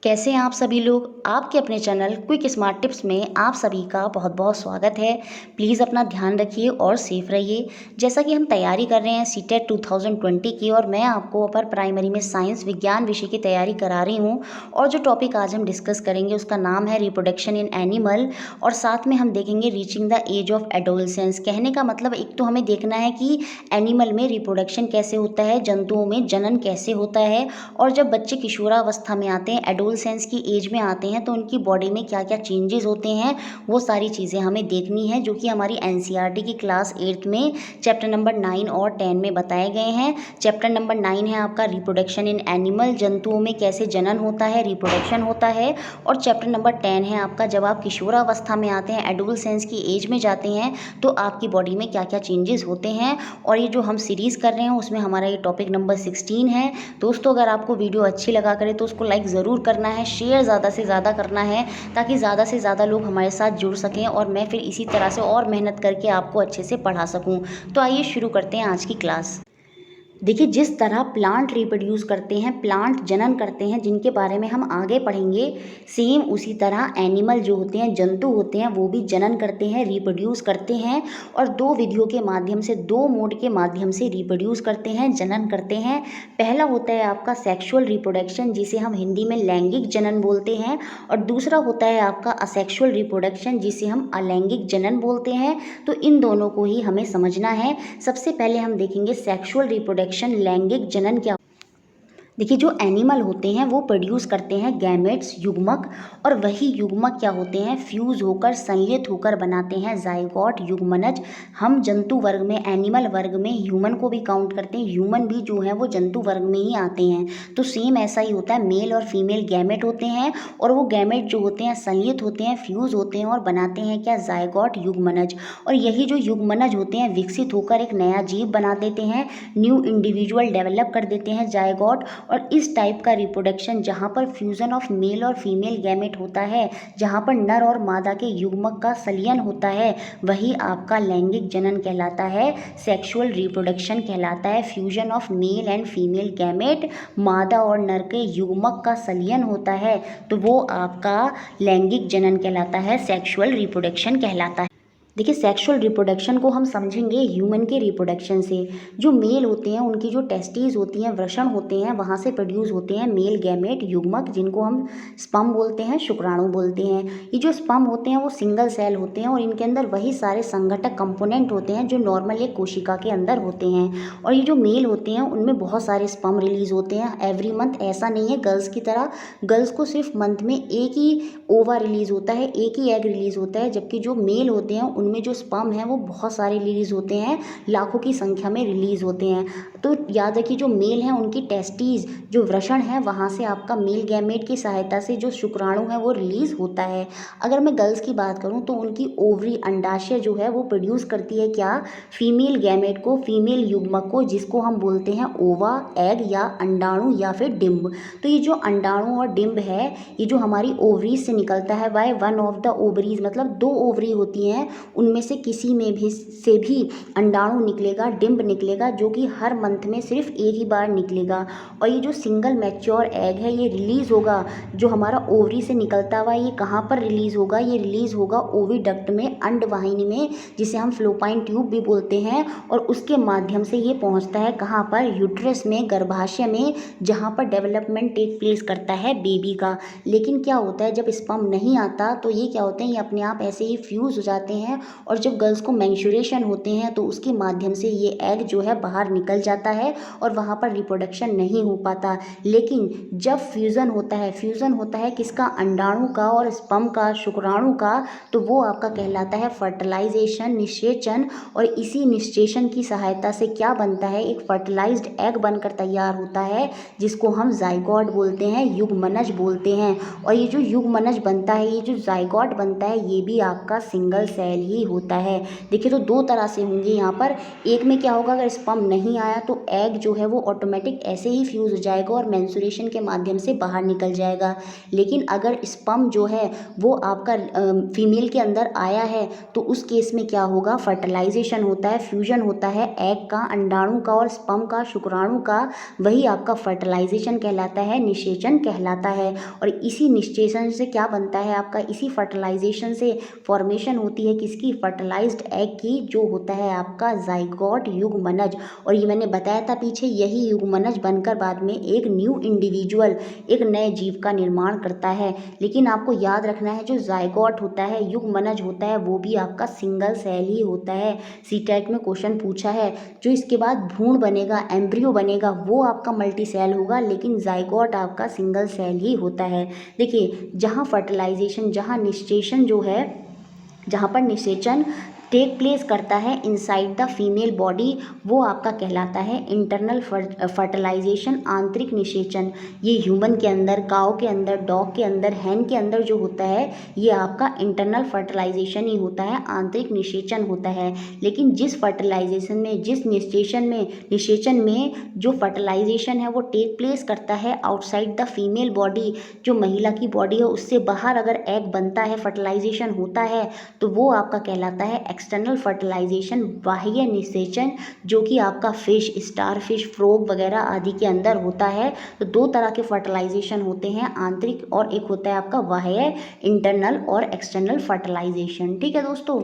कैसे हैं आप सभी लोग। आपके अपने चैनल क्विक स्मार्ट टिप्स में आप सभी का बहुत बहुत स्वागत है। प्लीज़ अपना ध्यान रखिए और सेफ रहिए। जैसा कि हम तैयारी कर रहे हैं सीटेट 2020 की, और मैं आपको अपर प्राइमरी में साइंस विज्ञान विषय की तैयारी करा रही हूं। और जो टॉपिक आज हम डिस्कस करेंगे उसका नाम है रिप्रोडक्शन इन एनिमल, और साथ में हम देखेंगे reaching the age of adolescence. कहने का मतलब एक तो हमें देखना है कि एनिमल में रिप्रोडक्शन कैसे होता है, जंतुओं में जनन कैसे होता है, और जब बच्चे किशोरावस्था में आते हैं, एडोलसेंस की एज में आते हैं, तो उनकी बॉडी में क्या क्या चेंजेस होते हैं, वो सारी चीज़ें हमें देखनी है, जो कि हमारी एनसीईआरटी की क्लास 8 में चैप्टर नंबर 9 और 10 में बताए गए हैं। चैप्टर नंबर 9 है आपका रिप्रोडक्शन इन एनिमल, जंतुओं में कैसे जनन होता है, रिप्रोडक्शन होता है। और चैप्टर नंबर 10 है आपका जब आप किशोरावस्था में आते हैं, एडोलसेंस की एज में जाते हैं, तो आपकी बॉडी में क्या क्या चेंजेस होते हैं। और ये जो हम सीरीज़ कर रहे हैं उसमें हमारा ये टॉपिक नंबर 16 है। दोस्तों, अगर आपको वीडियो अच्छी लगा करे तो उसको लाइक ज़रूर करना है, शेयर ज़्यादा से ज़्यादा करना है, ताकि ज़्यादा से ज़्यादा लोग हमारे साथ जुड़ सकें और मैं फिर इसी तरह से और मेहनत करके आपको अच्छे से पढ़ा सकूं। तो आइए शुरू करते हैं आज की क्लास। देखिए, जिस तरह प्लांट रिप्रोड्यूस करते हैं, प्लांट जनन करते हैं, जिनके बारे में हम आगे पढ़ेंगे, सेम उसी तरह एनिमल जो होते हैं, जंतु होते हैं, वो भी जनन करते हैं, रिप्रोड्यूस करते हैं। और दो विधियों के माध्यम से, दो मोड के माध्यम से रिप्रोड्यूस करते हैं, जनन करते हैं। पहला होता है आपका सेक्सुअल रिप्रोडक्शन, जिसे हम हिंदी में लैंगिक जनन बोलते हैं, और दूसरा होता है आपका असेक्सुअल रिप्रोडक्शन, जिसे हम अलैंगिक जनन बोलते हैं। तो इन दोनों को ही हमें समझना है। सबसे पहले हम देखेंगे सेक्सुअल रिप्रोडक्शन, लैंगिक जनन क्या। देखिए, जो एनिमल होते हैं वो प्रोड्यूस करते हैं गैमेट्स, युग्मक, और वही युग्मक क्या होते हैं, फ्यूज होकर, संयुक्त होकर बनाते हैं जाइगोट, युग्मनज। हम जंतु वर्ग में, एनिमल वर्ग में ह्यूमन को भी काउंट करते हैं, ह्यूमन भी जो है वो जंतु वर्ग में ही आते हैं। तो सेम ऐसा ही होता है, मेल और फीमेल गैमेट होते हैं, और वो गैमेट जो होते हैं संयुक्त होते हैं, फ्यूज होते हैं और बनाते हैं क्या, जाइगोट, युग्मनज। और यही जो युग्मनज होते हैं विकसित होकर एक नया जीव बना देते हैं, न्यू इंडिविजुअल डेवलप कर देते हैं, जाइगोट। और इस टाइप का रिप्रोडक्शन, जहाँ पर फ्यूजन ऑफ मेल और फीमेल गैमेट होता है, जहाँ पर नर और मादा के युग्मक का संलयन होता है, वही आपका लैंगिक जनन कहलाता है, सेक्सुअल रिप्रोडक्शन कहलाता है। Fusion of male and female gamete, मादा और नर के युग्मक का संलयन होता है, तो वो आपका लैंगिक जनन कहलाता है, सेक्सुअल रिप्रोडक्शन कहलाता है। देखिए, सेक्सुअल रिप्रोडक्शन को हम समझेंगे ह्यूमन के रिप्रोडक्शन से। जो मेल होते हैं उनकी जो टेस्टीज होती हैं, वृषण होते हैं, वहाँ से प्रोड्यूस होते हैं मेल गैमेट, युग्मक, जिनको हम स्पर्म बोलते हैं, शुक्राणु बोलते हैं। ये जो स्पर्म होते हैं वो सिंगल सेल होते हैं, और इनके अंदर वही सारे संघटक कंपोनेंट होते हैं जो नॉर्मल एक कोशिका के अंदर होते हैं। और ये जो मेल होते हैं उनमें बहुत सारे स्पर्म रिलीज होते हैं एवरी मंथ। ऐसा नहीं है गर्ल्स की तरह, गर्ल्स को सिर्फ मंथ में एक ही ओवा रिलीज होता है, एक ही एग रिलीज होता है, जबकि जो मेल होते हैं उनमें जो स्पर्म है वो बहुत सारे रिलीज होते हैं, लाखों की संख्या में रिलीज होते हैं। तो याद रखिए, जो मेल हैं उनकी टेस्टीज, जो वृषण है, वहाँ से आपका मेल गैमेट की सहायता से जो शुक्राणु है वो रिलीज होता है। अगर मैं गर्ल्स की बात करूँ तो उनकी ओवरी, अंडाशय जो है वो प्रोड्यूस करती है क्या, फीमेल गैमेट को, फीमेल युग्मक को, जिसको हम बोलते हैं ओवा, एग या अंडाणु या फिर डिम्ब। तो ये जो अंडाणु और डिम्ब है, ये जो हमारी ओवरीज से निकलता है, by one of the ovaries, मतलब दो ओवरी होती हैं, उनमें से किसी में भी से भी अंडाणु निकलेगा, डिम्ब निकलेगा, जो कि हर मंथ में सिर्फ एक ही बार निकलेगा। और ये जो सिंगल मैच्योर एग है ये रिलीज होगा, जो हमारा ओवरी से निकलता हुआ, ये कहाँ पर रिलीज होगा, ये रिलीज होगा ओविडक्ट में, अंडवाहिनी में, जिसे हम फ्लोपाइन ट्यूब भी बोलते हैं। और उसके माध्यम से ये पहुँचता है कहाँ पर, यूट्रस में, गर्भाशय में, जहाँ पर डेवलपमेंट टेक प्लेस करता है बेबी का। लेकिन क्या होता है, जब स्पर्म नहीं आता तो ये क्या होते हैं, ये अपने आप ऐसे ही फ्यूज हो जाते हैं, और जब गर्ल्स को मेंस्ट्रुएशन होते हैं तो उसके माध्यम से ये एग जो है बाहर निकल जाता है, और वहाँ पर रिप्रोडक्शन नहीं हो पाता। लेकिन जब फ्यूज़न होता है, फ्यूज़न होता है किसका, अंडाणु का और स्पर्म का, शुक्राणु का, तो वो आपका कहलाता है फर्टिलाइजेशन, निषेचन। और इसी निषेचन की सहायता से क्या बनता है, एक फर्टिलाइज्ड एग बनकर तैयार होता है, जिसको हम जाइगोट बोलते हैं, युग्मनज बोलते हैं। और ये जो युग्मनज बनता है, ये जो जाइगोट बनता है, ये भी आपका सिंगल सेल ही होता है। देखिए तो दो तरह से होंगे यहाँ पर, एक में क्या होगा, अगर स्पर्म नहीं आया तो एग जो है वो ऑटोमेटिक ऐसे ही फ्यूज़ हो जाएगा और मेंस्ट्रुएशन के माध्यम से बाहर निकल जाएगा। लेकिन अगर स्पर्म जो है वो आपका फीमेल के अंदर आया है तो उस केस में क्या होगा, फर्टिलाइजेशन होता है, फ्यूजन होता है एग का, अंडाणु का और स्पर्म का, शुक्राणु का, वही आपका फर्टिलाइजेशन कहलाता है, निषेचन कहलाता है। और इसी निषेचन से क्या बनता है आपका, इसी फर्टिलाइजेशन से फॉर्मेशन होती है किसकी, फर्टिलाइज्ड एग की, जो होता है आपका जाइगोट युग्मनज। और ये मैंने बताया था पीछे, यही युग्मनज बनकर बाद में एक न्यू इंडिविजुअल, एक नए जीव का निर्माण करता है। लेकिन आपको याद रखना है जो जाइगोट होता है, युग्मनज होता है, वो भी आपका सिंगल सेल ही होता है। सीटेट में क्वेश्चन पूछा है, जो इसके बाद भ्रूण बनेगा, एम्ब्रियो बनेगा, वो आपका मल्टी सेल होगा, लेकिन जाइगोट आपका सिंगल सेल ही होता है। देखिए जहाँ फर्टिलाइजेशन, जहाँ निषेचन जो है, जहाँ पर निषेचन टेक प्लेस करता है इनसाइड द फीमेल बॉडी, वो आपका कहलाता है इंटरनल फर्टिलाइजेशन, आंतरिक निषेचन। ये ह्यूमन के अंदर, काऊ के अंदर, डॉग के अंदर, हैन के अंदर जो होता है ये आपका इंटरनल फर्टिलाइजेशन ही होता है, आंतरिक निषेचन होता है। लेकिन जिस फर्टिलाइजेशन में, जिस निषेचन में जो फर्टिलाइजेशन है वो टेक प्लेस करता है आउटसाइड द फीमेल बॉडी, जो महिला की बॉडी है उससे बाहर अगर एग बनता है, फर्टिलाइजेशन होता है, तो वो आपका कहलाता है एक्सटर्नल फर्टिलाइजेशन, बाह्य निषेचन, जो कि आपका फिश, स्टार फिश, फ्रॉग वगैरह आदि के अंदर होता है। तो दो तरह के फर्टिलाइजेशन होते हैं, आंतरिक और एक होता है आपका बाह्य, इंटरनल और एक्सटर्नल फर्टिलाइजेशन। ठीक है दोस्तों,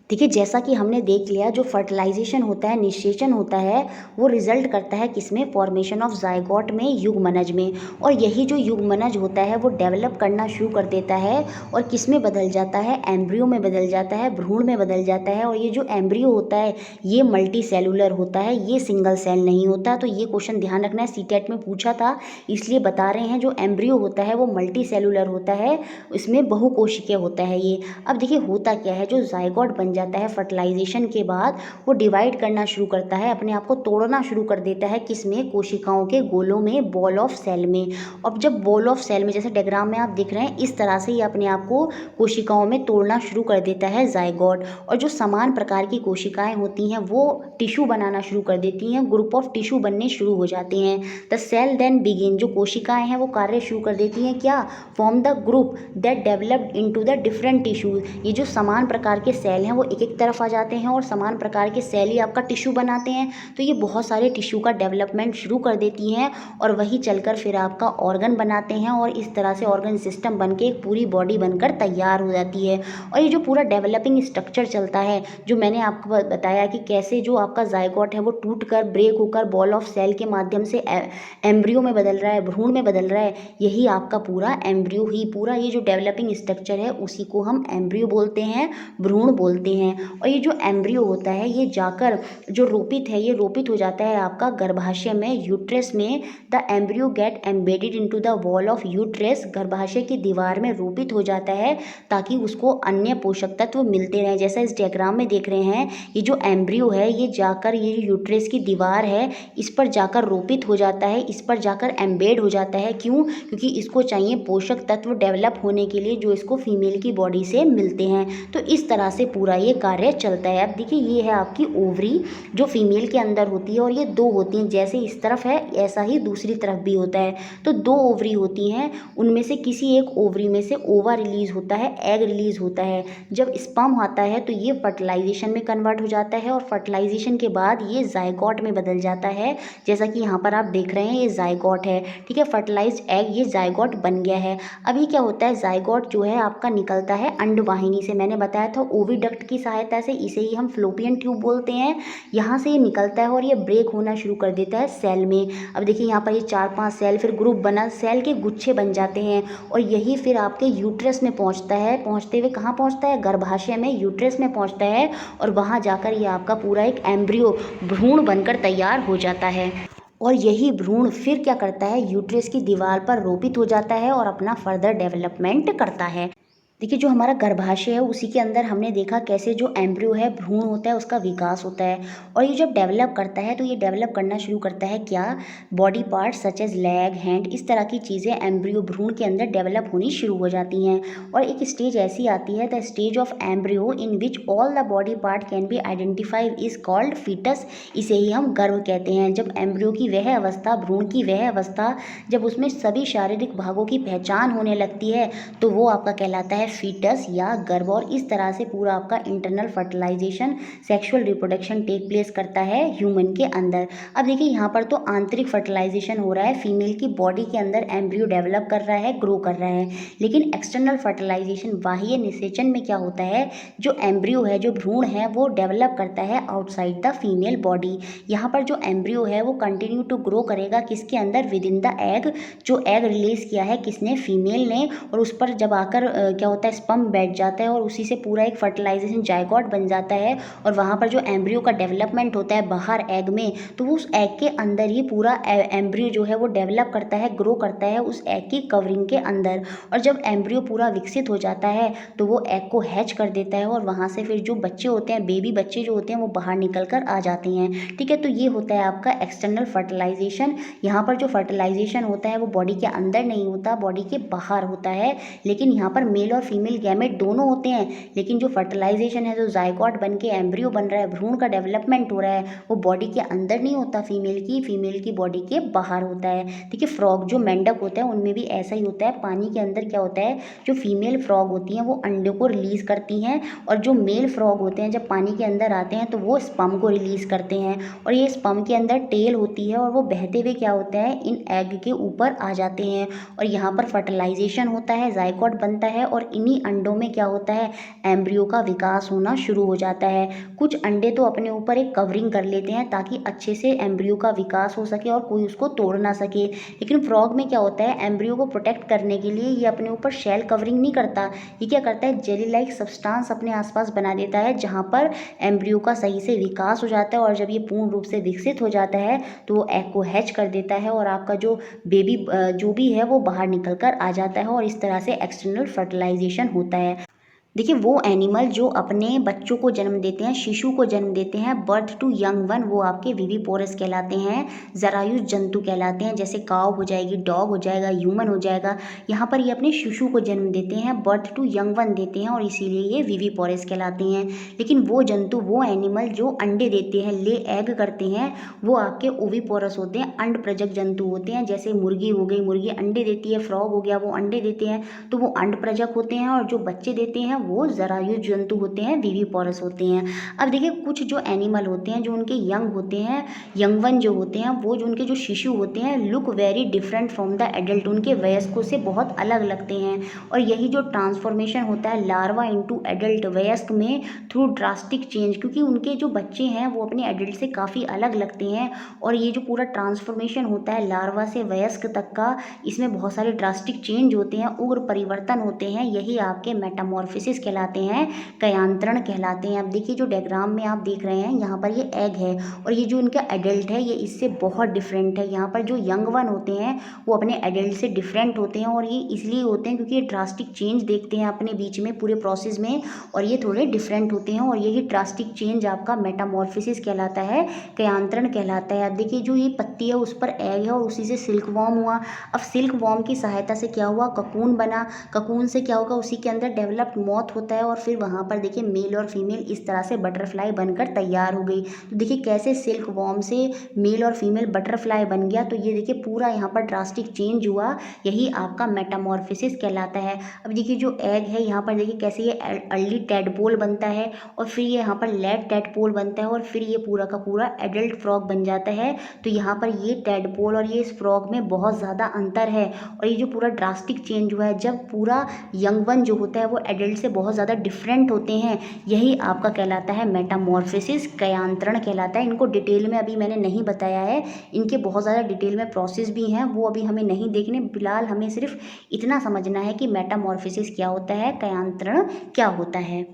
देखिए जैसा कि हमने देख लिया, जो फर्टिलाइजेशन होता है, निषेचन होता है, वो रिजल्ट करता है किसमें, फॉर्मेशन ऑफ जाइगोट में, युग्मनज में। और यही जो युग्मनज होता है वो डेवलप करना शुरू कर देता है और किस में बदल जाता है, एम्ब्रियो में बदल जाता है, भ्रूण में बदल जाता है। और ये जो एम्ब्रियो होता है ये मल्टी सेलुलर होता है, ये सिंगल सेल नहीं होता। तो ये क्वेश्चन ध्यान रखना है, सीटेट में पूछा था इसलिए बता रहे हैं। जो एम्ब्रियो होता है वो मल्टी सेलुलर होता है, इसमें बहुकोशिकीय होता है ये। अब देखिए होता क्या है, जो जाइगोट बन जाता है फर्टिलाइजेशन के बाद, वो डिवाइड करना शुरू करता है, अपने आप को तोड़ना शुरू कर देता है, किसमें, कोशिकाओं के गोलों में, बॉल ऑफ सेल में। अब जब बॉल ऑफ सेल में, जैसे डायग्राम में आप देख रहे हैं, इस तरह से ये अपने आप को कोशिकाओं में तोड़ना शुरू कर देता है जाइगोट। और जो समान प्रकार की कोशिकाएं होती हैं वो टिश्यू बनाना शुरू कर देती हैं, ग्रुप ऑफ टिश्यू बनने शुरू हो जाते हैं। द सेल देन बिगिन, जो कोशिकाएं हैं वो कार्य शुरू कर देती हैं, क्या, form the group that developed into the different tissues. ये जो समान प्रकार के सेल हैं वो एक एक तरफ आ जाते हैं और समान प्रकार के सेल ही आपका टिश्यू बनाते हैं। तो ये बहुत सारे टिश्यू का डेवलपमेंट शुरू कर देती हैं और वही चलकर फिर आपका ऑर्गन बनाते हैं और इस तरह से ऑर्गन सिस्टम बन के एक पूरी बॉडी बनकर तैयार हो जाती है। और ये जो पूरा डेवलपिंग स्ट्रक्चर चलता है, जो मैंने आपको बताया कि कैसे जो आपका जाइगोट है वो टूट कर, ब्रेक होकर बॉल ऑफ सेल के माध्यम से एम्ब्रियो में बदल रहा है, भ्रूण में बदल रहा है, यही आपका पूरा एम्ब्रियो ही, पूरा ये जो डेवलपिंग स्ट्रक्चर है उसी को हम एम्ब्रियो बोलते हैं, भ्रूण बोलते हैं। और ये जो एम्ब्रियो होता है ये जाकर जो रोपित है, ये रोपित हो जाता है आपका गर्भाशय में, यूट्रस में। The embryo get embedded into the wall of uterus, गर्भाशय की दीवार में रोपित हो जाता है ताकि उसको अन्य पोषक तत्व मिलते रहें। जैसा इस डायग्राम में देख रहे हैं, ये जो एम्ब्रियो है ये जाकर, ये जो यूट्रस की दीवार है इस पर जाकर रोपित हो जाता है, इस पर जाकर एम्बेड हो जाता है। क्यों? क्योंकि इसको चाहिए पोषक तत्व डेवलप होने के लिए जो इसको फीमेल की बॉडी से मिलते हैं। तो इस तरह से पूरा ये कार्य चलता है। अब देखिए ये है आपकी ओवरी जो फीमेल के अंदर होती है और ये दो होती हैं, जैसे इस तरफ है ऐसा ही दूसरी तरफ भी होता है। तो दो ओवरी होती हैं, उनमें से किसी एक ओवरी में से ओवा रिलीज होता है, एग रिलीज होता है। जब स्पर्म आता है तो ये फर्टिलाइजेशन में कन्वर्ट हो जाता है और फर्टिलाइजेशन के बाद ये जाइगोट में बदल जाता है। जैसा कि यहाँ पर आप देख रहे हैं ये जाइगोट है, ठीक है, फर्टिलाइज्ड एग ये जाइगोट बन गया है। अभी क्या होता है, जाइगोट जो है आपका निकलता है अंडवाहिनी से, मैंने बताया था ओविडक्ट की सहायता से, इसे ही हम फ्लोपियन ट्यूब बोलते हैं। यहाँ से ये निकलता है और ये ब्रेक होना शुरू कर देता है सेल में। अब देखिए यहाँ पर ये 4-5 सेल, फिर ग्रुप बना, सेल के गुच्छे बन जाते हैं और यही फिर आपके यूट्रस में पहुँचता है। पहुँचते हुए कहाँ पहुँचता है, गर्भाशय में, यूट्रस में पहुँचता है और वहाँ जाकर ये आपका पूरा एक एम्ब्रियो, भ्रूण बनकर तैयार हो जाता है। और यही भ्रूण फिर क्या करता है, यूट्रस की दीवार पर रोपित हो जाता है और अपना फर्दर डेवलपमेंट करता है। देखिए, जो हमारा गर्भाशय है उसी के अंदर हमने देखा कैसे जो एम्ब्रियो है, भ्रूण होता है, उसका विकास होता है और ये जब डेवलप करता है तो ये डेवलप करना शुरू करता है क्या, body parts such as leg, hand, इस तरह की चीज़ें एम्ब्रियो भ्रूण के अंदर डेवलप होनी शुरू हो जाती हैं। और एक स्टेज ऐसी आती है, the stage of embryo in which all the body part can be identified is called foetus. इसे ही हम गर्भ कहते हैं। जब एम्ब्रियो की वह अवस्था, भ्रूण की वह अवस्था, जब उसमें सभी शारीरिक भागों की पहचान होने लगती है तो वो आपका कहलाता है फीटस या गर्भ। और इस तरह से पूरा आपका internal fertilisation, sexual reproduction take place करता है ह्यूमन के अंदर। अब देखिए यहाँ पर तो आंतरिक फर्टिलाइजेशन हो रहा है, फीमेल की बॉडी के अंदर एम्ब्रियो डेवलप कर रहा है, ग्रो कर रहा है। लेकिन एक्सटर्नल फर्टिलाइजेशन, बाह्य निषेचन में क्या होता है, जो एम्ब्रियो है, जो भ्रूण है, वो डेवलप करता है आउटसाइड द फीमेल बॉडी। यहाँ पर जो एम्ब्रियो है वो कंटिन्यू टू ग्रो करेगा किसके अंदर, विद इन द एग। जो एग रिलीज किया है किसने, फीमेल ने, और उस पर जब आकर क्या होता है, स्पर्म बैठ जाता है और उसी से पूरा एक फर्टिलाइजेशन जायगोट बन जाता है। और वहाँ पर जो एम्ब्रियो का डेवलपमेंट होता है बाहर एग में, तो वो उस एग के अंदर ही पूरा एम्ब्रियो जो है वो डेवलप करता है, ग्रो करता है उस एग की कवरिंग के अंदर। और जब एम्ब्रियो पूरा विकसित हो जाता है तो वो एग को हैच कर देता है और वहाँ से फिर जो बच्चे होते हैं, बेबी बच्चे जो होते हैं, वो बाहर निकल कर आ जाते हैं। ठीक है, तो ये होता है आपका एक्सटर्नल फर्टिलाइजेशन। यहाँ पर जो फर्टिलाइजेशन होता है वो बॉडी के अंदर नहीं होता, बॉडी के बाहर होता है। लेकिन यहाँ पर मेल और फीमेल गैमेट दोनों होते हैं, लेकिन जो फर्टिलाइजेशन है, जो जायगोट बन के एम्ब्रियो बन रहा है, भ्रूण का डेवलपमेंट हो रहा है, वो बॉडी के अंदर नहीं होता फीमेल की बॉडी के बाहर होता है। ठीक है, फ्रॉग जो मेंढक होता है उनमें भी ऐसा ही होता है। पानी के अंदर क्या होता है, जो फीमेल फ्रॉग होती हैं वो अंडों को रिलीज करती हैं, और जो मेल फ्रॉग होते हैं जब पानी के अंदर आते हैं तो वो स्पर्म को रिलीज करते हैं। और ये स्पर्म के अंदर टेल होती है और वो बहते हुए क्या होता है, इन एग के ऊपर आ जाते हैं और यहाँ पर फर्टिलाइजेशन होता है, जायगोट बनता है और इन्हीं अंडों में क्या होता है, एम्ब्रियो का विकास होना शुरू हो जाता है। कुछ अंडे तो अपने ऊपर एक कवरिंग कर लेते हैं ताकि अच्छे से एम्ब्रियो का विकास हो सके और कोई उसको तोड़ ना सके। लेकिन फ्रॉग में क्या होता है, एम्ब्रियो को प्रोटेक्ट करने के लिए ये अपने ऊपर शेल कवरिंग नहीं करता, ये क्या करता है, जेली लाइक सब्सटेंस अपने आसपास बना देता है जहाँ पर एम्ब्रियो का सही से विकास हो जाता है। और जब ये पूर्ण रूप से विकसित हो जाता है तो वो एग को हैच कर देता है और आपका जो बेबी जो भी है वो बाहर निकल कर आ जाता है और इस तरह से एक्सटर्नल फर्टिलाइजेशन होता है। देखिए, वो एनिमल जो अपने बच्चों को जन्म देते हैं, शिशु को जन्म देते हैं, बर्थ टू यंग वन, वो आपके विविपोरस कहलाते हैं, जरायुज जंतु कहलाते हैं। जैसे काव हो जाएगी, डॉग हो जाएगा, ह्यूमन हो जाएगा। यहाँ पर ये अपने शिशु को जन्म देते हैं, बर्थ टू यंग वन देते हैं और इसीलिए ये विविपोरस कहलाते हैं। लेकिन वो जंतु, वो एनिमल जो अंडे देते हैं, ले एग करते हैं, वो आपके ओविपोरस होते हैं, अंड प्रजक जंतु होते हैं। जैसे मुर्गी हो गई, मुर्गी अंडे देती है, फ्रॉग हो गया वो अंडे देते हैं, तो वो अंड प्रजक होते हैं। और जो बच्चे देते हैं वो जरायुज जंतु होते हैं, विविपोरस होते हैं। अब देखिए, कुछ जो एनिमल होते हैं जो उनके यंग होते हैं, यंगवन जो होते हैं, वो जो उनके जो शिशु होते हैं, look very different from the adult, उनके वयस्कों से बहुत अलग लगते हैं। और यही जो ट्रांसफॉर्मेशन होता है लार्वा इनटू एडल्ट, वयस्क में, थ्रू ड्रास्टिक चेंज, क्योंकि उनके जो बच्चे हैं वो अपने एडल्ट से काफ़ी अलग लगते हैं। और ये जो पूरा ट्रांसफॉर्मेशन होता है लार्वा से वयस्क तक का, इसमें बहुत सारे ड्रास्टिक चेंज होते हैं, उग्र परिवर्तन होते हैं, यही आपके मेटामॉर्फोसिस कहलाते हैं, कयांतरण कहलाते हैं। अब देखिए, जो डायग्राम में आप देख रहे हैं यहाँ पर ये एग है और ये जो इनका एडल्ट है ये इससे बहुत डिफरेंट है। यहाँ पर जो यंग वन होते हैं वो अपने एडल्ट से डिफरेंट होते हैं और ये इसलिए होते हैं क्योंकि ये ड्रास्टिक चेंज देखते हैं अपने बीच में पूरे प्रोसेस में, और ये थोड़े डिफरेंट होते हैं। और यही ड्रास्टिक चेंज आपका मेटामॉर्फोसिस कहलाता है, कयांतरण कहलाता है। अब देखिए, जो ये पत्ती है उस पर एग है और उसी से सिल्क वॉर्म हुआ। अब सिल्क वॉर्म की सहायता से क्या हुआ, ककून बना, ककून से क्या होगा, उसी के अंदर डेवलप्ड मॉथ होता है और फिर वहाँ पर देखिए मेल और फीमेल इस तरह से बटरफ्लाई बनकर तैयार हो गई। तो देखिए कैसे सिल्क वॉर्म से मेल और फीमेल बटरफ्लाई बन गया। तो ये देखिए पूरा यहाँ पर ड्रास्टिक चेंज हुआ, यही आपका मेटामॉर्फोसिस कहलाता है। अब देखिए जो एग है यहाँ पर देखिए कैसे ये अर्ली टेडपोल बनता है और फिर ये यहाँ पर लेट टेडपोल बनता है और फिर ये पूरा का पूरा एडल्ट फ्रॉग बन जाता है। तो यहाँ पर ये टेडपोल और ये इस फ्रॉग में बहुत ज़्यादा अंतर है और ये जो पूरा ड्रास्टिक चेंज हुआ है, जब पूरा यंग वन जो होता है वो एडल्ट से बहुत ज़्यादा डिफरेंट होते हैं, यही आपका कहलाता है मेटामॉर्फोसिस, कयांतरण कहलाता है। इनको डिटेल में अभी मैंने नहीं बताया है, इनके बहुत ज़्यादा डिटेल में प्रोसेस भी हैं, वो अभी हमें नहीं देखने। फिलहाल हमें सिर्फ इतना समझना है कि मेटामॉर्फोसिस क्या होता है, कयांतरण क्या होता है।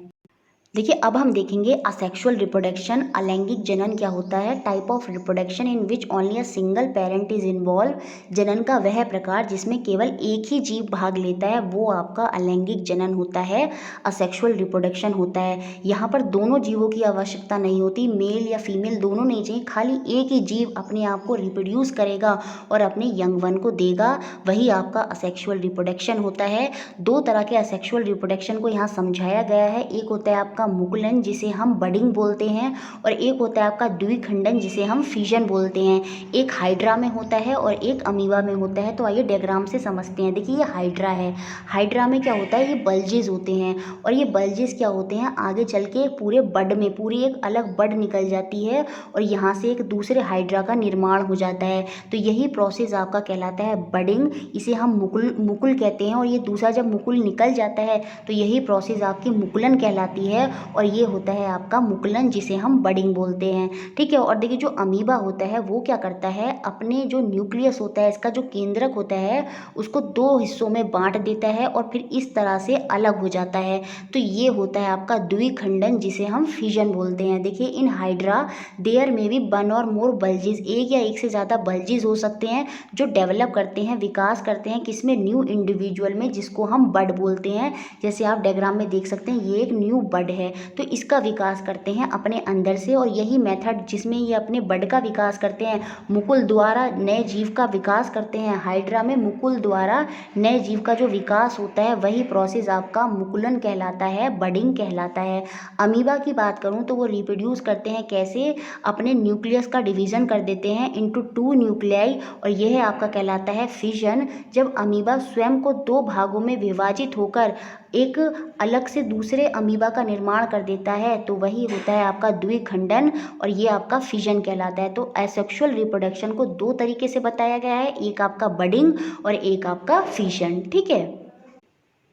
देखिए अब हम देखेंगे असेक्सुअल रिप्रोडक्शन, अलैंगिक जनन क्या होता है। Type of reproduction in which only a single parent is involve. जनन का वह प्रकार जिसमें केवल एक ही जीव भाग लेता है वो आपका अलैंगिक जनन होता है, असेक्सुअल रिप्रोडक्शन होता है। यहाँ पर दोनों जीवों की आवश्यकता नहीं होती, मेल या फीमेल दोनों नहीं चाहिए, खाली एक ही जीव अपने आप को रिप्रोड्यूस करेगा और अपने यंग वन को देगा, वही आपका असेक्सुअल रिप्रोडक्शन होता है। दो तरह के असेक्सुअल रिप्रोडक्शन को यहाँ समझाया गया है। एक होता है आपका मुकुलन जिसे हम बडिंग बोलते हैं, और एक होता है आपका द्विखंडन जिसे हम फिजन बोलते हैं। एक हाइड्रा में होता है और एक अमीबा में होता है। तो आइए डायग्राम से समझते हैं। देखिए ये हाइड्रा है, हाइड्रा में क्या होता है, ये बल्जेस होते हैं, और ये बल्जेस क्या होते हैं, आगे चल के पूरे बड में पूरी एक अलग बड निकल जाती है और यहाँ से एक दूसरे हाइड्रा का निर्माण हो जाता है। तो यही प्रोसेस आपका कहलाता है बडिंग, इसे हम मुकुल मुकुल कहते हैं। और ये दूसरा जब मुकुल निकल जाता है तो यही प्रोसेस आपकी मुकुलन कहलाती है, और ये होता है आपका मुकुलन जिसे हम बडिंग बोलते हैं। ठीक है। और देखिए जो अमीबा होता है वो क्या करता है, अपने जो न्यूक्लियस होता है, इसका जो केंद्रक होता है, उसको दो हिस्सों में बांट देता है और फिर इस तरह से अलग हो जाता है। तो ये होता है आपका द्विखंडन जिसे हम फिजन बोलते हैं। देखिए इन हाइड्रा देयर में भी वन और मोर बल्जेस, एक या एक से ज़्यादा बल्जेस हो सकते हैं जो डेवलप करते हैं, विकास करते हैं, किसमें, न्यू इंडिविजुअल में, जिसको हम बड बोलते हैं। जैसे आप डायग्राम में देख सकते हैं ये एक न्यू बड है, तो इसका विकास करते हैं अपने अंदर से। और यही मेथड जिसमें ये अपने बड का विकास करते हैं, मुकुल द्वारा नए जीव का विकास करते हैं। हाइड्रा में मुकुल द्वारा नए जीव का जो विकास होता है वही प्रोसेस आपका मुकुलन कहलाता है, बडिंग कहलाता है। अमीबा की बात करूं तो वो रिप्रोड्यूस करते हैं कैसे, अपने न्यूक्लियस का डिवीजन कर देते हैं इनटू टू न्यूक्लियाई, और यह आपका कहलाता है फिजन। जब अमीबा स्वयं को दो भागों में विभाजित होकर एक अलग से दूसरे अमीबा का निर्माण कर देता है तो वही होता है आपका द्विखंडन, और ये आपका फिजन कहलाता है। तो एसेक्सुअल रिप्रोडक्शन को दो तरीके से बताया गया है, एक आपका बडिंग और एक आपका फिजन। ठीक है।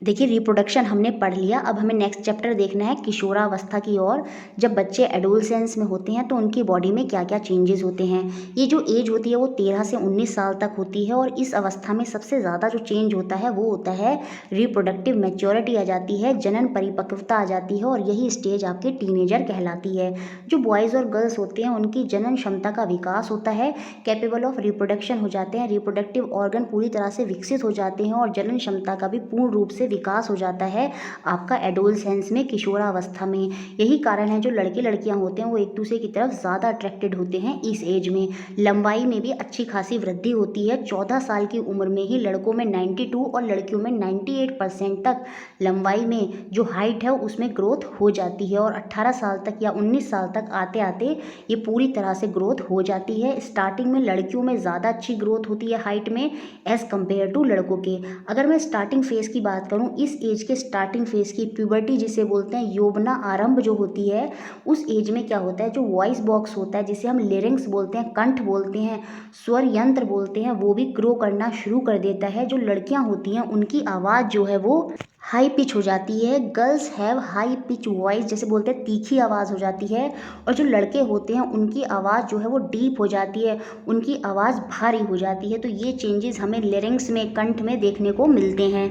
देखिए रिप्रोडक्शन हमने पढ़ लिया, अब हमें नेक्स्ट चैप्टर देखना है किशोरावस्था की ओर। जब बच्चे एडोलसेंस में होते हैं तो उनकी बॉडी में क्या क्या चेंजेस होते हैं। ये जो एज होती है वो 13 से 19 साल तक होती है, और इस अवस्था में सबसे ज़्यादा जो चेंज होता है वो होता है रिप्रोडक्टिव मैच्योरिटी आ जाती है, जनन परिपक्वता आ जाती है, और यही स्टेज आपके टीनेजर कहलाती है। जो बॉयज़ और गर्ल्स होते हैं उनकी जनन क्षमता का विकास होता है, कैपेबल ऑफ रिप्रोडक्शन हो जाते हैं, रिप्रोडक्टिव ऑर्गन पूरी तरह से विकसित हो जाते हैं, और जनन क्षमता का भी पूर्ण रूप से विकास हो जाता है आपका एडोलसेंस में, किशोरावस्था में। यही कारण है जो लड़के लड़कियां होते हैं वो एक दूसरे की तरफ ज़्यादा अट्रैक्टेड होते हैं इस एज में। लंबाई में भी अच्छी खासी वृद्धि होती है। 14 साल की उम्र में ही लड़कों में 92 और लड़कियों में 98% तक लंबाई में जो हाइट है उसमें ग्रोथ हो जाती है, और 18 साल तक या 19 साल तक आते आते ये पूरी तरह से ग्रोथ हो जाती है। स्टार्टिंग में लड़कियों में ज़्यादा अच्छी ग्रोथ होती है हाइट में एज़ कम्पेयर टू लड़कों के। अगर मैं स्टार्टिंग फेज़ की बात करूं, इस एज के स्टार्टिंग फेज़ की प्यूबर्टी जिसे बोलते हैं, यौवना आरंभ जो होती है, उस एज में क्या होता है, जो वॉइस बॉक्स होता है जिसे हम लेरिंग्स बोलते हैं, कंठ बोलते हैं, स्वर यंत्र बोलते हैं, वो भी ग्रो करना शुरू कर देता है। जो लड़कियां होती हैं उनकी आवाज़ जो है वो हाई पिच हो जाती है। Girls have high pitch voice, जैसे बोलते हैं तीखी आवाज़ हो जाती है, और जो लड़के होते हैं उनकी आवाज़ जो है वो डीप हो जाती है, उनकी आवाज़ भारी हो जाती है। तो ये चेंजेस हमें लेरिंग्स में, कंठ में देखने को मिलते हैं।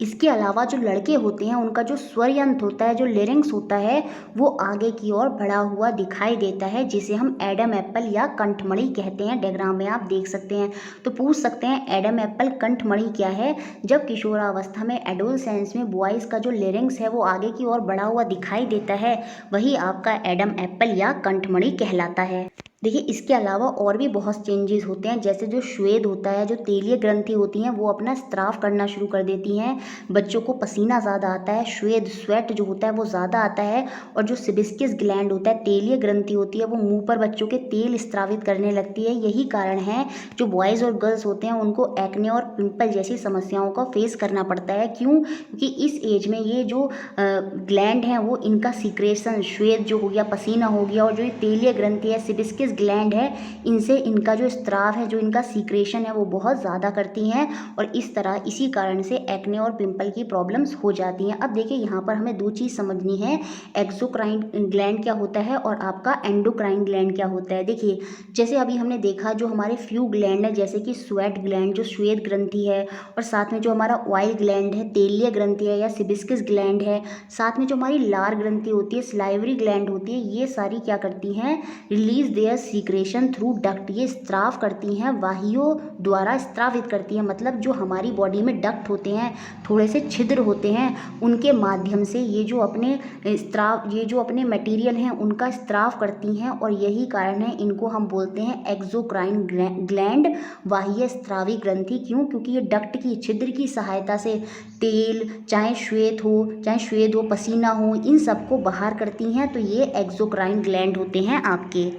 इसके अलावा जो लड़के होते हैं उनका जो स्वर यंत्र होता है, जो लेरिंग्स होता है, वो आगे की ओर बढ़ा हुआ दिखाई देता है, जिसे हम एडम एप्पल या कंठमणि कहते हैं। डायग्राम में आप देख सकते हैं। तो पूछ सकते हैं एडम एप्पल कंठमणि क्या है। जब किशोरावस्था में एडोलसेंस में बॉयज़ का जो लेरिंग्स है वो आगे की ओर बढ़ा हुआ दिखाई देता है, वही आपका एडम एप्पल या कंठमणि कहलाता है। देखिए इसके अलावा और भी बहुत चेंजेस होते हैं, जैसे जो श्वेद होता है, जो तेलीय ग्रंथि होती हैं वो अपना स्त्राव करना शुरू कर देती हैं। बच्चों को पसीना ज़्यादा आता है, श्वेद स्वेट जो होता है वो ज़्यादा आता है। और जो सिबिस्किस ग्लैंड होता है, तेलीय ग्रंथि होती है, वो मुंह पर बच्चों के तेल स्त्रावित करने लगती है। यही कारण है जो बॉयज़ और गर्ल्स होते हैं उनको एक्ने और पिंपल जैसी समस्याओं का फेस करना पड़ता है। क्यों? क्योंकि इस एज में ये जो ग्लैंड हैं वो इनका सीक्रेशन, श्वेद जो हो गया, पसीना हो गया, और जो ये तेलीय ग्रंथि है, सिबिस्किस ग्लैंड है, इनसे इनका जो स्त्राव है, जो इनका सीक्रेशन है वो बहुत ज़्यादा करती हैं और इस तरह इसी कारण से एक्ने और पिंपल की प्रॉब्लम्स हो जाती हैं। अब देखिए यहाँ पर हमें दो चीज़ समझनी है, एक्सोक्राइन ग्लैंड क्या होता है और आपका एंडोक्राइन ग्लैंड क्या होता है। देखिए जैसे अभी हमने देखा जो हमारे फ्यू ग्लैंड है, जैसे कि स्वेट ग्लैंड जो श्वेत ग्रंथि है, और साथ में जो हमारा ऑयल ग्लैंड है, तेलीय ग्रंथि है या सिबिस्कस ग्लैंड है, साथ में जो हमारी लार ग्रंथि होती है, स्लाइवरी ग्लैंड होती है, ये सारी क्या करती हैं, release there secretion through duct, ये स्त्राव करती हैं, वाहियों द्वारा स्त्रावित करती हैं। मतलब जो हमारी बॉडी में डक्ट होते हैं, थोड़े से छिद्र होते हैं, उनके माध्यम से ये जो अपने स्त्राव, ये जो अपने मटेरियल हैं उनका स्त्राव करती हैं और यही कारण है इनको हम बोलते हैं एक्सोक्राइन ग्लैंड, बाह्य स्त्रावी ग्रंथि। क्यों? क्योंकि ये डक्ट की, छिद्र की सहायता से तेल, चाहे श्वेत हो, पसीना हो, इन सबको बाहर करती हैं, तो ये एक्सोक्राइन ग्लैंड होते हैं आपके।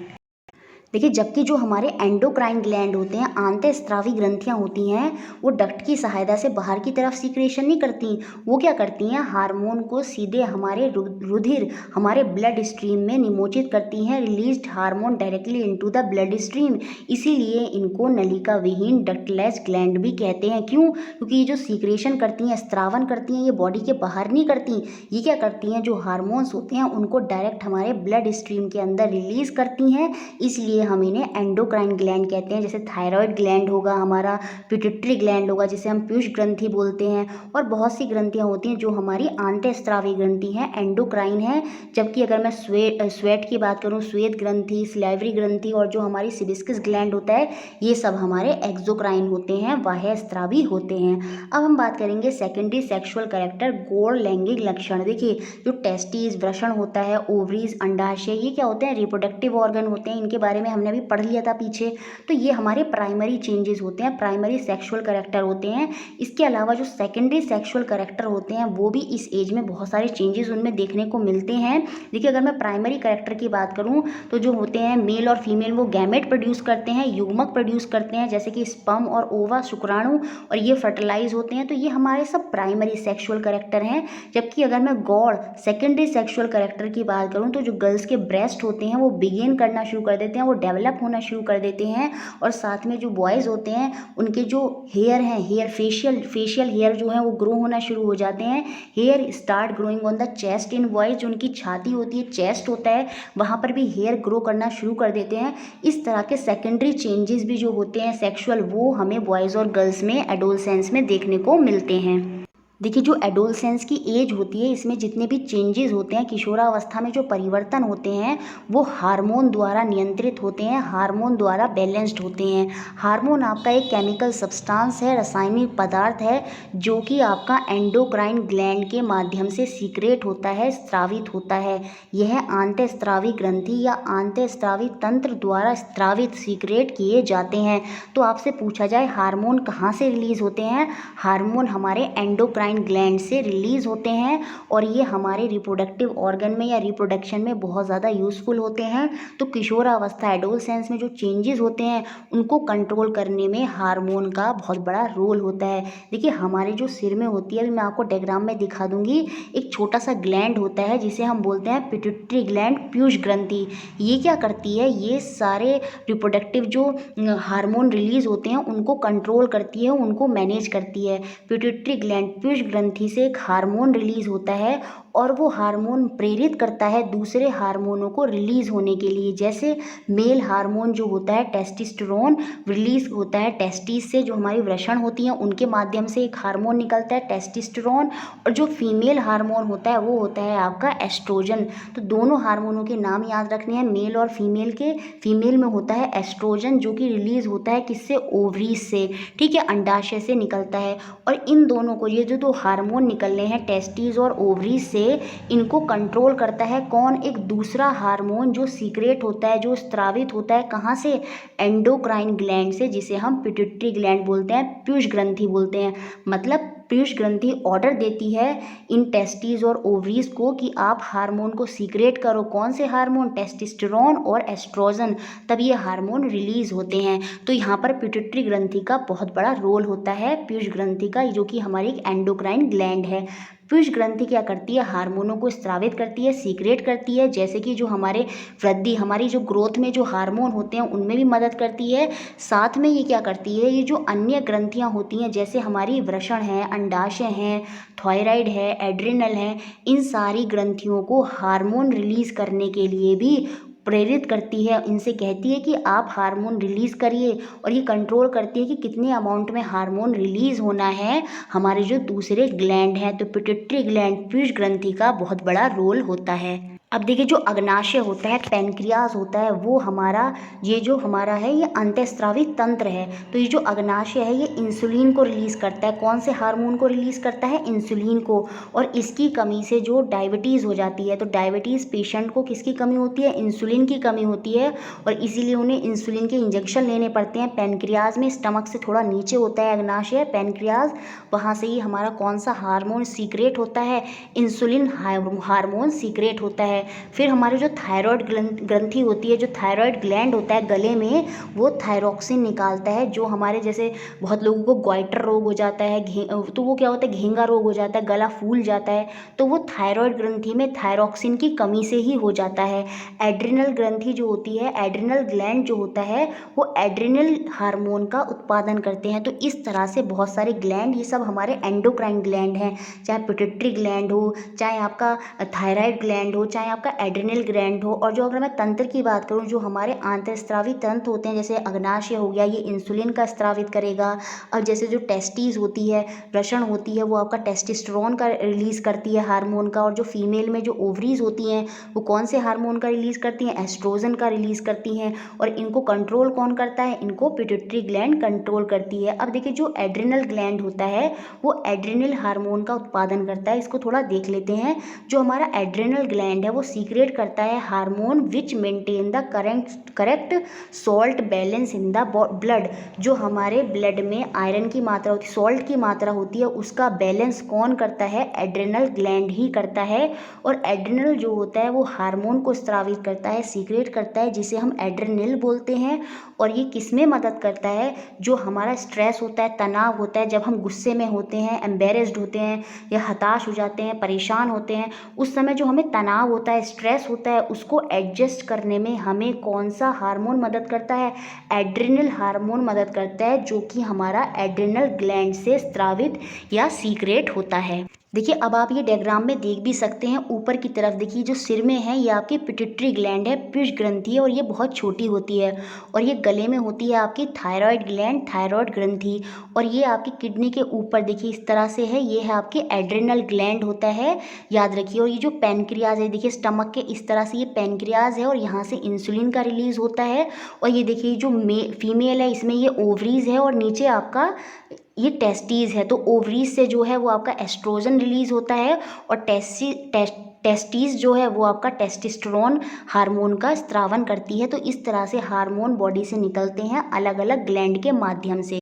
देखिए जबकि जो हमारे एंडोक्राइन ग्लैंड होते हैं, आंतस्त्रावी ग्रंथियां होती हैं, वो डक्ट की सहायता से बाहर की तरफ सीक्रेशन नहीं करती, वो क्या करती हैं, हार्मोन को सीधे हमारे रुधिर, हमारे ब्लड स्ट्रीम में निमोचित करती हैं, released hormone directly into the blood stream. इसीलिए इनको नलिका विहीन डक्टलेस ग्लैंड भी कहते हैं। क्यों? क्योंकि ये जो सीक्रेशन करती हैं, स्त्रावन करती हैं, ये बॉडी के बाहर नहीं करती, ये क्या करती हैं, जो हार्मोन्स होते हैं उनको डायरेक्ट हमारे ब्लड स्ट्रीम के अंदर रिलीज करती हैं, इसलिए हम इन्हें एंडोक्राइन ग्लैंड कहते हैं। जैसे थायराइड ग्लैंड होगा हमारा, पिट्यूटरी ग्लैंड होगा जिसे हम पीयूष ग्रंथि बोलते हैं, और बहुत सी ग्रंथियां होती हैं जो हमारी आंतस्त्रावी ग्रंथि हैं, एंडोक्राइन है। जबकि अगर मैं स्वेट की बात करूं, श्वेत ग्रंथि, स्लाइवरी ग्रंथि और जो हमारी सिबिस्कस ग्लैंड होता है, ये सब हमारे एक्सोक्राइन होते हैं, बाह्य स्त्रावी होते हैं। अब हम बात करेंगे सेकेंडरी सेक्सुअल कैरेक्टर, गौण लैंगिक लक्षण। देखिए जो टेस्टिस, वृषण होता है, ओवरीज, अंडाशय, ये क्या होते हैं, रिप्रोडक्टिव ऑर्गन होते हैं, इनके बारे में हमने अभी पढ़ लिया था पीछे। तो ये हमारे प्राइमरी चेंजेस होते हैं, प्राइमरी सेक्सुअल कैरेक्टर होते हैं। इसके अलावा जो सेकेंडरी सेक्सुअल कैरेक्टर होते हैं वो भी इस एज में बहुत सारे चेंजेस उनमें देखने को मिलते हैं। देखिए अगर मैं प्राइमरी कैरेक्टर की बात करूं तो जो होते हैं मेल और फीमेल, वो गैमेट प्रोड्यूस करते हैं, युग्मक प्रोड्यूस करते हैं, जैसे कि स्पर्म और ओवा, शुक्राणु, और ये फर्टिलाइज होते हैं। तो ये हमारे सब प्राइमरी सेक्सुअल कैरेक्टर हैं। जबकि अगर मैं गौण सेकेंडरी सेक्सुअल कैरेक्टर की बात करूं तो जो गर्ल्स के ब्रेस्ट होते हैं वो बिगेन करना शुरू कर देते हैं, वो डेवलप होना शुरू कर देते हैं, और साथ में जो बॉयज़ होते हैं उनके जो हेयर हैं, हेयर फेशियल हेयर जो है वो ग्रो होना शुरू हो जाते हैं। Hair start growing on the chest in boys, जो उनकी छाती होती है, चेस्ट होता है, वहाँ पर भी हेयर ग्रो करना शुरू कर देते हैं। इस तरह के सेकेंडरी चेंजेस भी जो होते हैं सेक्सुअल, वो हमें बॉयज़ और गर्ल्स में एडोलसेंस में देखने को मिलते हैं। देखिए जो एडोलसेंस की एज होती है, इसमें जितने भी चेंजेस होते हैं, किशोरावस्था में जो परिवर्तन होते हैं, वो हार्मोन द्वारा नियंत्रित होते हैं, हार्मोन द्वारा बैलेंस्ड होते हैं। हार्मोन आपका एक केमिकल सब्सटेंस है, रासायनिक पदार्थ है, जो कि आपका एंडोक्राइन ग्लैंड के माध्यम से सीक्रेट होता है, स्त्रावित होता है। यह आंतस्त्रावी ग्रंथि या आंतस्त्रावी तंत्र द्वारा स्त्रावित, सीक्रेट किए जाते हैं। तो आपसे पूछा जाए हार्मोन कहाँ से रिलीज होते हैं, हार्मोन हमारे एंडोक्राइन ग्लैंड से रिलीज होते हैं, और ये हमारे रिप्रोडक्टिव ऑर्गन में या रिप्रोडक्शन में बहुत ज़्यादा यूज़फुल होते हैं। तो किशोरावस्था, एडोलसेंस में जो चेंजेस होते हैं उनको कंट्रोल करने में हार्मोन का बहुत बड़ा रोल होता है। देखिए हमारे जो सिर में होती है, अभी मैं आपको डायग्राम में दिखा दूंगी, एक छोटा सा ग्लैंड होता है जिसे हम बोलते हैं पिट्यूटरी ग्लैंड, पीयूष ग्रंथि। ये क्या करती है, ये सारे रिप्रोडक्टिव जो हार्मोन रिलीज होते हैं उनको कंट्रोल करती है, उनको मैनेज करती है। पिट्यूटरी ग्लैंड, पीयूष ग्रंथि से एक हार्मोन रिलीज होता है, और वो हार्मोन प्रेरित करता है दूसरे हार्मोनों को रिलीज होने के लिए। जैसे मेल हार्मोन जो होता है टेस्टोस्टेरोन, रिलीज होता है टेस्टिस से, जो हमारी वृषण होती हैं उनके माध्यम से एक हार्मोन निकलता है टेस्टोस्टेरोन, और जो फीमेल हार्मोन होता है वो होता है आपका एस्ट्रोजन। तो दोनों हार्मोनों के नाम याद रखने हैं, मेल और फीमेल के। फीमेल में होता है एस्ट्रोजन, जो कि रिलीज होता है किससे, ओवरीज से, ठीक है, अंडाशय से निकलता है। और इन दोनों को, ये जो दो हार्मोन निकल रहे हैं टेस्टिस और ओवरीज से, इनको कंट्रोल करता है कौन, एक दूसरा हार्मोन जो सीक्रेट होता है, जो स्त्रावित होता है कहाँ से, एंडोक्राइन ग्लैंड से, जिसे हम पिट्यूटरी ग्लैंड बोलते हैं, पीयूष ग्रंथि बोलते हैं। मतलब पीयूष ग्रंथि ऑर्डर देती है इन टेस्टिस और ओवरीज को कि आप हार्मोन को सीक्रेट करो। कौन से हार्मोन? टेस्टोस्टेरोन और एस्ट्रोजन, तब ये हार्मोन रिलीज होते हैं। तो यहाँ पर पिट्यूटरी ग्रंथि का बहुत बड़ा रोल होता है, पीयूष ग्रंथि का, जो कि हमारी एक एंडोक्राइन ग्लैंड है। पीयूष ग्रंथि क्या करती है? हार्मोनों को स्रावित करती है, सीक्रेट करती है, जैसे कि जो हमारे वृद्धि, हमारी जो ग्रोथ में जो हार्मोन होते हैं उनमें भी मदद करती है। साथ में ये क्या करती है? ये जो अन्य ग्रंथियां होती हैं, जैसे हमारी वृषण है, अंडाशय हैं, थायराइड है, एड्रिनल है, इन सारी ग्रंथियों को हार्मोन रिलीज करने के लिए भी प्रेरित करती है। इनसे कहती है कि आप हार्मोन रिलीज करिए, और ये कंट्रोल करती है कि कितने अमाउंट में हार्मोन रिलीज होना है हमारे जो दूसरे ग्लैंड हैं। तो पिट्यूटरी ग्लैंड, पीयूष ग्रंथि का बहुत बड़ा रोल होता है। अब देखिए, जो अग्नाशय होता है, पैनक्रियाज होता है, वो हमारा, ये जो हमारा है, ये अंतःस्रावी तंत्र है। तो ये जो अग्नाशय है, ये इंसुलिन को रिलीज करता है। कौन से हार्मोन को रिलीज करता है? इंसुलिन को। और इसकी कमी से जो डायबिटीज हो जाती है, तो डायबिटीज पेशेंट को किसकी कमी होती है? इंसुलिन की कमी होती है, और इसीलिए उन्हें इंसुलिन के इंजेक्शन लेने पड़ते हैं। पैनक्रियाज में, स्टमक से थोड़ा नीचे होता है अग्नाशय, पैनक्रियाज, वहाँ से ही हमारा कौन सा हार्मोन सीक्रेट होता है? इंसुलिन हार्मोन सीक्रेट होता है। फिर हमारी जो थायराइड ग्रंथि होती है, जो थायराइड ग्लैंड होता है गले में, वो थायरोक्सिन निकालता है। जो हमारे जैसे बहुत लोगों को ग्वाइटर रोग हो जाता है, तो वो क्या होता है? घेंगा रोग हो जाता है, गला फूल जाता है, तो वो थायराइड ग्रंथि में थायरोक्सिन की कमी से ही हो जाता है। एड्रिनल ग्रंथि जो होती है, एड्रिनल ग्लैंड जो होता है, वो एड्रिनल हार्मोन का उत्पादन करते हैं। तो इस तरह से बहुत सारे ग्लैंड, ये सब हमारे एंडोक्राइन ग्लैंड हैं, चाहे पिट्यूटरी ग्लैंड हो, चाहे आपका थायराइड ग्लैंड हो, चाहे आपका एड्रिनल ग्लैंड हो। और जो अगर मैं तंत्र की बात करूँ, जो हमारे आंतरस्रावी तंत्र होते हैं, जैसे अग्नाशय हो गया, ये इंसुलिन का स्रावित करेगा। अब जैसे जो टेस्टिस होती है, वृषण होती है, वो आपका टेस्टोस्टेरोन का रिलीज करती है हार्मोन का। और जो फीमेल में जो ओवरीज होती हैं, वो कौन से हार्मोन का रिलीज करती हैं? एस्ट्रोजन का रिलीज करती हैं। और इनको कंट्रोल कौन करता है? इनको पिट्यूटरी ग्लैंड कंट्रोल करती है। अब देखिए, जो एड्रिनल ग्लैंड होता है, वो एड्रिनल हार्मोन का उत्पादन करता है। इसको थोड़ा देख लेते हैं। जो हमारा एड्रिनल ग्लैंड है, वो सीक्रेट करता है hormone which maintain the correct salt balance in the blood. जो हमारे ब्लड में आयरन की मात्रा होती है, सॉल्ट की मात्रा होती है, उसका बैलेंस कौन करता है? एड्रिनल ग्लैंड ही करता है। और एड्रिनल जो होता है, वो हार्मोन को स्रावित करता है, सीक्रेट करता है, जिसे हम एड्रिनल बोलते हैं। और ये किस में मदद करता है? जो हमारा स्ट्रेस होता है, तनाव होता है, जब हम गुस्से में होते हैं, एम्बेरेस्ड होते हैं, या हताश हो जाते हैं, परेशान होते हैं, उस समय जो हमें तनाव होता है, स्ट्रेस होता है, उसको एडजस्ट करने में हमें कौन सा हार्मोन मदद करता है? एड्रिनल हार्मोन मदद करता है, जो कि हमारा एड्रिनल ग्लैंड से स्रावित या सीक्रेट होता है। देखिए, अब आप ये डायग्राम में देख भी सकते हैं, ऊपर की तरफ देखिए, जो सिर में है, ये आपकी पिट्यूटरी ग्लैंड है, पीयूष ग्रंथि है, और ये बहुत छोटी होती है। और ये गले में होती है आपकी थायराइड ग्लैंड, थायराइड ग्रंथि। और ये आपकी किडनी के ऊपर देखिए इस तरह से है, ये है आपकी एड्रिनल ग्लैंड होता है, याद रखिए। और ये जो पैनक्रियाज है, देखिए स्टमक के इस तरह से ये पैनक्रियाज है, और यहाँ से इंसुलिन का रिलीज होता है। और ये देखिए, जो फीमेल है, इसमें ये ओवरीज है, और नीचे आपका ये टेस्टीज है। तो ओवरीज से जो है वो आपका एस्ट्रोजन रिलीज होता है, और टेस्टीज जो है वो आपका टेस्टोस्टेरोन हार्मोन का स्रावन करती है। तो इस तरह से हार्मोन बॉडी से निकलते हैं अलग अलग ग्लैंड के माध्यम से।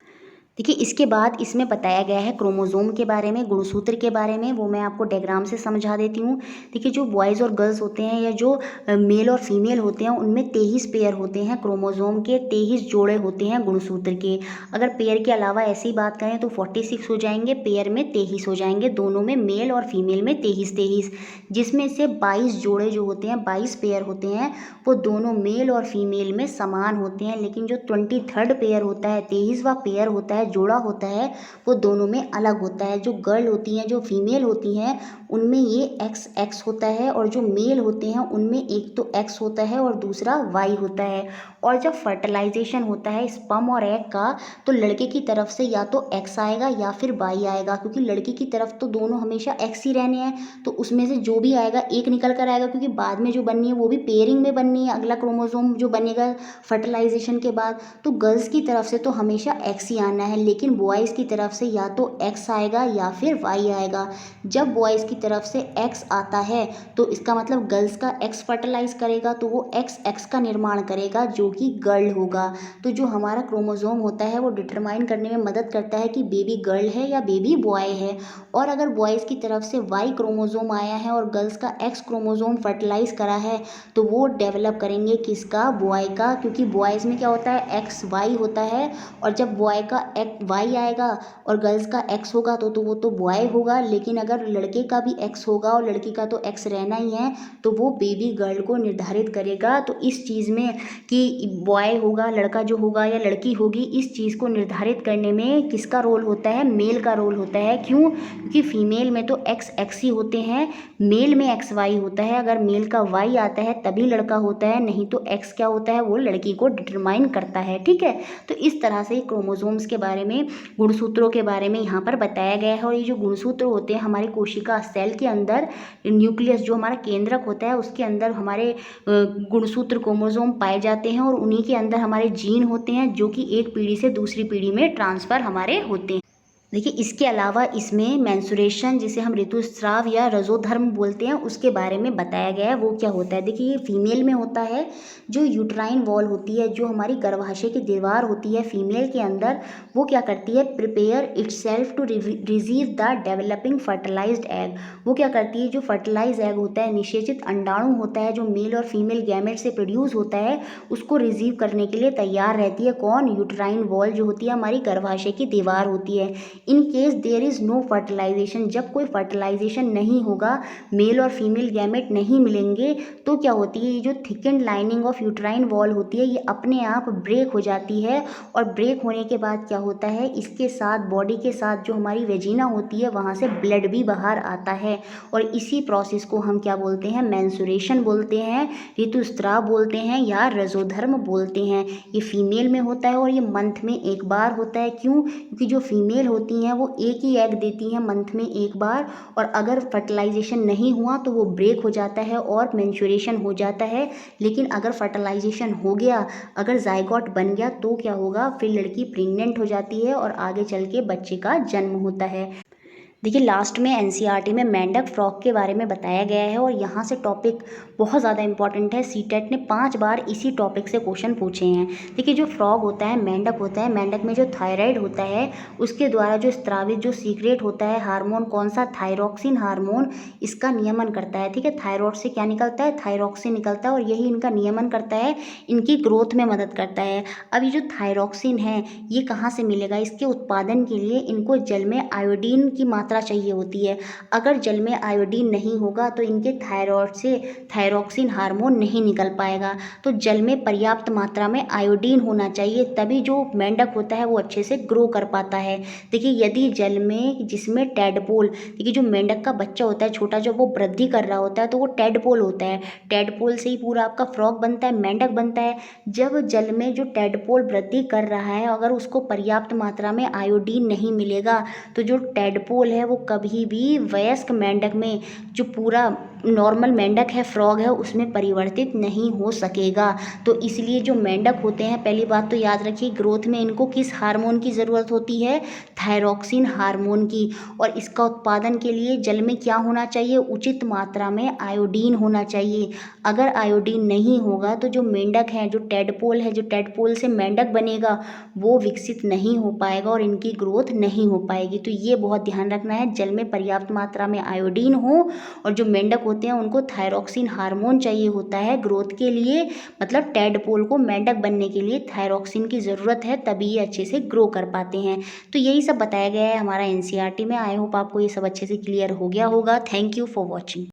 देखिए, इसके बाद इसमें बताया गया है क्रोमोसोम के बारे में, गुणसूत्र के बारे में, वो मैं आपको डायग्राम से समझा देती हूँ। देखिए, जो बॉयज़ और गर्ल्स होते हैं, या जो मेल और फीमेल होते हैं, उनमें 23 पेयर होते हैं क्रोमोसोम के, 23 जोड़े होते हैं गुणसूत्र के। अगर पेयर के अलावा ऐसी बात करें तो 46 हो जाएंगे, पेयर में 23 हो जाएंगे, दोनों में, मेल और फीमेल में 23, जिसमें से 22 जोड़े जो होते हैं, 22 पेयर होते हैं, वो दोनों मेल और फीमेल में समान होते हैं। लेकिन जो 23rd पेयर होता है, 23वां पेयर होता है, जोड़ा होता है, वो दोनों में अलग होता है। जो गर्ल होती हैं, जो फीमेल होती हैं, उनमें ये XX होता है, और जो मेल होते हैं उनमें एक तो X होता है और दूसरा Y होता है। और जब फर्टिलाइजेशन होता है स्पर्म और एग का, तो लड़के की तरफ से या तो X आएगा या फिर Y आएगा, क्योंकि लड़की की तरफ तो दोनों हमेशा X ही रहने हैं। तो उसमें से जो भी आएगा एक निकल कर आएगा, क्योंकि बाद में जो बननी है वो भी पेयरिंग में बननी है, अगला क्रोमोसोम जो बनेगा फर्टिलाइजेशन के बाद। तो गर्ल्स की तरफ से तो हमेशा X ही आना है, लेकिन बॉयज़ की तरफ से या तो X आएगा या फिर Y आएगा। जब बॉयज़ की तरफ से X आता है, तो इसका मतलब गर्ल्स का X फर्टिलाइज करेगा, तो वो XX का निर्माण करेगा, जो कि गर्ल होगा। तो जो हमारा क्रोमोसोम होता है वो डिटरमाइन करने में मदद करता है कि बेबी गर्ल है या बेबी बॉय है। और अगर बॉयज़ की तरफ से वाई क्रोमोसोम आया है और गर्ल्स का एक्स क्रोमोसोम फर्टिलाइज करा है तो वो डेवलप करेंगे किसका, बॉय का, क्योंकि बॉयज़ में क्या होता है एक्स वाई होता है। और जब बॉय का एक्स वाई आएगा और गर्ल्स का एक्स होगा तो वो तो बॉय होगा। लेकिन अगर लड़के का भी एक्स होगा और लड़की का तो एक्स रहना ही है तो वो बेबी गर्ल को निर्धारित करेगा। तो इस चीज़ में कि बॉय होगा, लड़का जो होगा या लड़की होगी, इस चीज़ को निर्धारित करने में किसका रोल होता है, मेल का रोल होता है। क्यों? क्योंकि फीमेल में तो एक्स एक्स ही होते हैं, मेल में एक्स वाई होता है। अगर मेल का वाई आता है तभी लड़का होता है, नहीं तो एक्स क्या होता है, वो लड़की को डिटरमाइन करता है। ठीक है, तो इस तरह से क्रोमोसोम्स के बारे में, गुणसूत्रों के बारे में यहाँ पर बताया गया है। और ये जो गुणसूत्र होते हैं हमारी कोशिका सेल के अंदर, न्यूक्लियस जो हमारा केंद्रक होता है उसके अंदर हमारे गुणसूत्र क्रोमोसोम पाए जाते हैं और उन्हीं के अंदर हमारे जीन होते हैं जो कि एक पीढ़ी से दूसरी पीढ़ी में ट्रांसफ़र हमारे होते हैं। देखिए इसके अलावा इसमें मेंस्ट्रुएशन, जिसे हम ऋतुस्राव या रजोधर्म बोलते हैं, उसके बारे में बताया गया है। वो क्या होता है, देखिए ये फीमेल में होता है। जो यूट्राइन वॉल होती है, जो हमारी गर्भाशय की दीवार होती है फीमेल के अंदर, वो क्या करती है, prepare itself to receive the developing fertilised egg. वो क्या करती है, जो फर्टिलाइज एग होता है, निषेचित अंडाणु होता है जो मेल और फीमेल गैमेट से प्रोड्यूस होता है, उसको रिसीव करने के लिए तैयार रहती है। कौन, यूट्राइन वॉल जो होती है हमारी गर्भाशय की दीवार होती है। In case there is no fertilisation, जब कोई फर्टिलाइजेशन नहीं होगा, मेल और फीमेल गैमेट नहीं मिलेंगे, तो क्या होती है, ये जो thickened lining of uterine wall होती है ये अपने आप ब्रेक हो जाती है। और ब्रेक होने के बाद क्या होता है, इसके साथ बॉडी के साथ जो हमारी वेजिना होती है वहाँ से ब्लड भी बाहर आता है। और इसी प्रोसेस को हम क्या बोलते हैं, मेंस्ट्रुएशन बोलते हैं, ऋतुस्राव बोलते हैं या रजोधर्म बोलते हैं। ये फीमेल में होता है और ये मंथ में एक बार होता है। क्यों? क्योंकि जो फीमेल होती हैं वो एक ही एग देती हैं मंथ में एक बार, और अगर फर्टिलाइजेशन नहीं हुआ तो वो ब्रेक हो जाता है और मेंस्ट्रुएशन हो जाता है। लेकिन अगर फर्टिलाइजेशन हो गया, अगर जाइगोट बन गया तो क्या होगा, फिर लड़की प्रेग्नेंट हो जाती है और आगे चल के बच्चे का जन्म होता है। देखिए लास्ट में एनसीईआरटी में मेंढक फ्रॉग के बारे में बताया गया है और यहाँ से टॉपिक बहुत ज़्यादा इंपॉर्टेंट है। सीटेट ने 5 बार इसी टॉपिक से क्वेश्चन पूछे हैं। देखिए जो फ्रॉग होता है, मेंढक होता है, मेंढक में जो थायराइड होता है उसके द्वारा जो स्त्रावित जो सीक्रेट होता है हार्मोन, कौन सा, थायरॉक्सिन हार्मोन, इसका नियमन करता है। ठीक है, थायरॉइड से क्या निकलता है, थायरॉक्सिन निकलता है और यही इनका नियमन करता है, इनकी ग्रोथ में मदद करता है। अब ये जो थायरॉक्सिन है ये कहाँ से मिलेगा, इसके उत्पादन के लिए इनको जल में आयोडीन की मात्रा चाहिए होती है। अगर जल में आयोडीन नहीं होगा तो इनके थायरॉइड से थायरॉक्सिन हार्मोन नहीं निकल पाएगा। तो जल में पर्याप्त मात्रा में आयोडीन होना चाहिए, तभी जो मेंढक होता है वो अच्छे से ग्रो कर पाता है। देखिए यदि जल में, जिसमें टेडपोल, देखिए जो मेंढक का बच्चा होता है छोटा, जब वो वृद्धि कर रहा होता है तो वो टेडपोल होता है। टेडपोल से ही पूरा आपका फ्रॉग बनता है, मेंढक बनता है। जब जल में जो टेडपोल वृद्धि कर रहा है अगर उसको पर्याप्त मात्रा में आयोडीन नहीं मिलेगा तो जो टेडपोल है वो कभी भी वयस्क मेंढक में, जो पूरा नॉर्मल मेंढक है, फ्रॉग है, उसमें परिवर्तित नहीं हो सकेगा। तो इसलिए जो मेंढक होते हैं, पहली बात तो याद रखिए, ग्रोथ में इनको किस हार्मोन की ज़रूरत होती है, थायरॉक्सिन हार्मोन की। और इसका उत्पादन के लिए जल में क्या होना चाहिए, उचित मात्रा में आयोडीन होना चाहिए। अगर आयोडीन नहीं होगा तो जो मेंढक है, जो टेडपोल है, जो टेडपोल से मेंढक बनेगा वो विकसित नहीं हो पाएगा और इनकी ग्रोथ नहीं हो पाएगी। तो ये बहुत ध्यान रखना है, जल में पर्याप्त मात्रा में आयोडीन हो और जो मेंढक होते हैं उनको थायरॉक्सिन हार्मोन चाहिए होता है ग्रोथ के लिए। मतलब टेडपोल को मेंढक बनने के लिए थायरॉक्सिन की ज़रूरत है, तभी ये अच्छे से ग्रो कर पाते हैं। तो यही सब बताया गया है हमारा एनसीईआरटी में। आई होप आपको ये सब अच्छे से क्लियर हो गया होगा। Thank you for watching.